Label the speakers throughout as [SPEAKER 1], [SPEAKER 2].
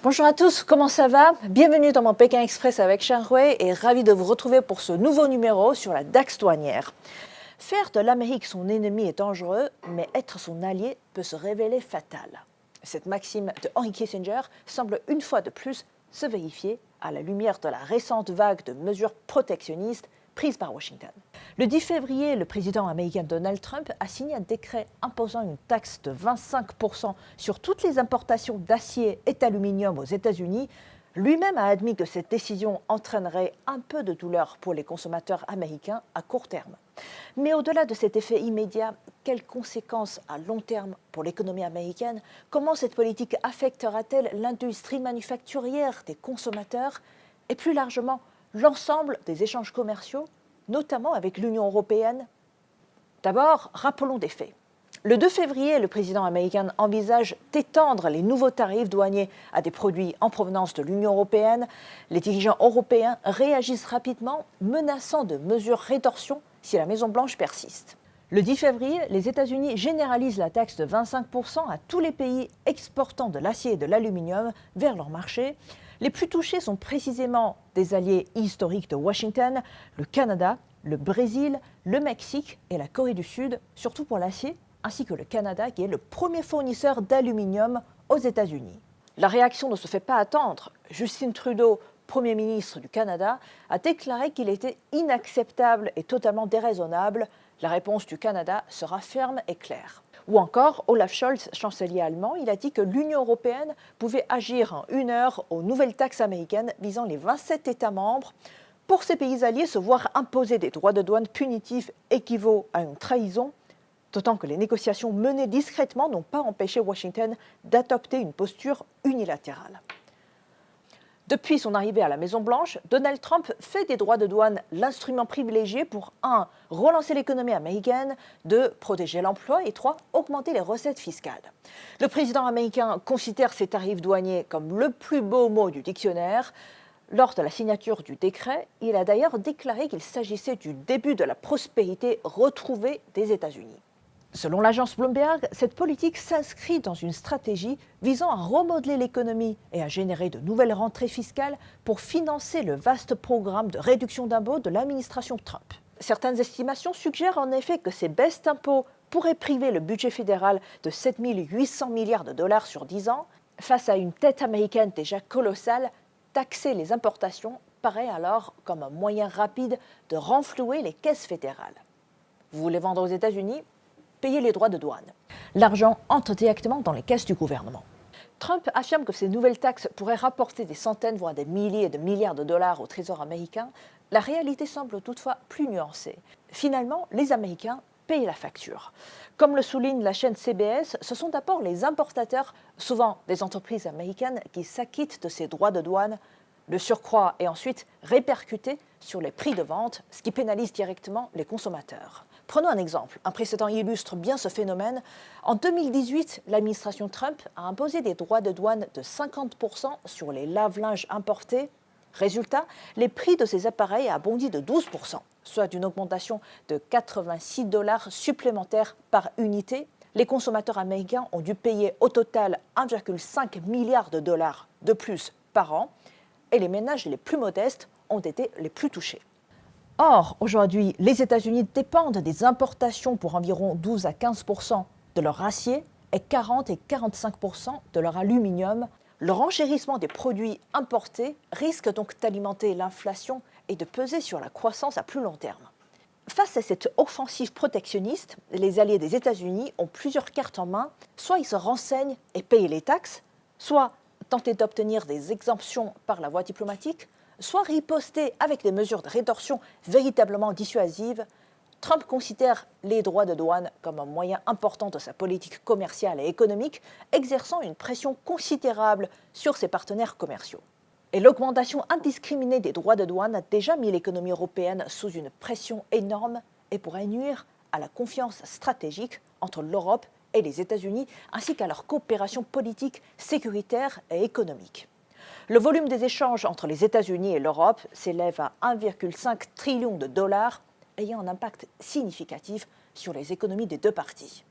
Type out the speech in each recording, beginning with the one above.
[SPEAKER 1] Bonjour à tous, comment ça va? Bienvenue dans mon Pékin Express avec Xianghui et ravi de vous retrouver pour ce nouveau numéro sur la Taxe douanière. Faire de l'Amérique son ennemi est dangereux, mais être son allié peut se révéler fatal. Cette maxime de Henry Kissinger semble une fois de plus se vérifier à la lumière de la récente vague de mesures protectionnistes prises par Washington. Le 10 février, le président américain Donald Trump a signé un décret imposant une taxe de 25% sur toutes les importations d'acier et d'aluminium aux États-Unis. Lui-même a admis que cette décision entraînerait un peu de douleur pour les consommateurs américains à court terme. Mais au-delà de cet effet immédiat, quelles conséquences à long terme pour l'économie américaine? Comment cette politique affectera-t-elle l'industrie manufacturière des consommateurs et plus largement l'ensemble des échanges commerciaux, notamment avec l'Union européenne? D'abord, rappelons des faits. Le 2 février, le président américain envisage d'étendre les nouveaux tarifs douaniers à des produits en provenance de l'Union européenne. Les dirigeants européens réagissent rapidement, menaçant de mesures rétorsion si la Maison-Blanche persiste. Le 10 février, les États-Unis généralisent la taxe de 25% à tous les pays exportant de l'acier et de l'aluminium vers leur marché. Les plus touchés sont précisément des alliés historiques de Washington, le Canada, le Brésil, le Mexique et la Corée du Sud, surtout pour l'acier, ainsi que le Canada qui est le premier fournisseur d'aluminium aux États-Unis. La réaction ne se fait pas attendre. Justin Trudeau, Premier ministre du Canada, a déclaré qu'il était inacceptable et totalement déraisonnable. La réponse du Canada sera ferme et claire. Ou encore, Olaf Scholz, chancelier allemand, il a dit que l'Union européenne pouvait agir en 1 heure aux nouvelles taxes américaines visant les 27 États membres. Pour ces pays alliés, se voir imposer des droits de douane punitifs équivaut à une trahison, d'autant que les négociations menées discrètement n'ont pas empêché Washington d'adopter une posture unilatérale. Depuis son arrivée à la Maison-Blanche, Donald Trump fait des droits de douane l'instrument privilégié pour 1. Relancer l'économie américaine, 2. Protéger l'emploi et 3. Augmenter les recettes fiscales. Le président américain considère ces tarifs douaniers comme le plus beau mot du dictionnaire. Lors de la signature du décret, il a d'ailleurs déclaré qu'il s'agissait du début de la prospérité retrouvée des États-Unis. Selon l'agence Bloomberg, cette politique s'inscrit dans une stratégie visant à remodeler l'économie et à générer de nouvelles rentrées fiscales pour financer le vaste programme de réduction d'impôts de l'administration Trump. Certaines estimations suggèrent en effet que ces baisses d'impôts pourraient priver le budget fédéral de 7 800 milliards de dollars sur 10 ans. Face à une dette américaine déjà colossale, taxer les importations paraît alors comme un moyen rapide de renflouer les caisses fédérales. Vous voulez vendre aux États-Unis? Payer les droits de douane. L'argent entre directement dans les caisses du gouvernement. Trump affirme que ces nouvelles taxes pourraient rapporter des centaines, voire des milliers de milliards de dollars au Trésor américain. La réalité semble toutefois plus nuancée. Finalement, les Américains payent la facture. Comme le souligne la chaîne CBS, ce sont d'abord les importateurs, souvent des entreprises américaines, qui s'acquittent de ces droits de douane. Le surcroît est ensuite répercuté sur les prix de vente, ce qui pénalise directement les consommateurs. Prenons un exemple. Un précédent illustre bien ce phénomène. En 2018, l'administration Trump a imposé des droits de douane de 50% sur les lave-linges importés. Résultat, les prix de ces appareils a bondi de 12%, soit une augmentation de 86 $ supplémentaires par unité. Les consommateurs américains ont dû payer au total 1,5 milliard de dollars de plus par an et les ménages les plus modestes ont été les plus touchés. Or, aujourd'hui, les États-Unis dépendent des importations pour environ 12 à 15% de leur acier et 40 et 45% de leur aluminium. Le renchérissement des produits importés risque donc d'alimenter l'inflation et de peser sur la croissance à plus long terme. Face à cette offensive protectionniste, les alliés des États-Unis ont plusieurs cartes en main. Soit ils se renseignent et payent les taxes, soit tenter d'obtenir des exemptions par la voie diplomatique, soit riposter avec des mesures de rétorsion véritablement dissuasives. Trump considère les droits de douane comme un moyen important de sa politique commerciale et économique, exerçant une pression considérable sur ses partenaires commerciaux. Et l'augmentation indiscriminée des droits de douane a déjà mis l'économie européenne sous une pression énorme et pourrait nuire à la confiance stratégique entre l'Europe et les États-Unis, ainsi qu'à leur coopération politique, sécuritaire et économique. Le volume des échanges entre les États-Unis et l'Europe s'élève à 1,5 trillion de dollars, ayant un impact significatif sur les économies des deux parties.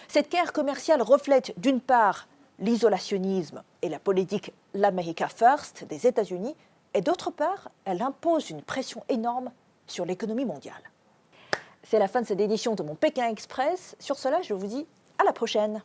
[SPEAKER 1] Cette guerre commerciale reflète d'une part l'isolationnisme et la politique l'America First des États-Unis, et d'autre part, elle impose une pression énorme sur l'économie mondiale. C'est la fin de cette édition de mon Pékin Express. Sur cela, je vous dis à la prochaine.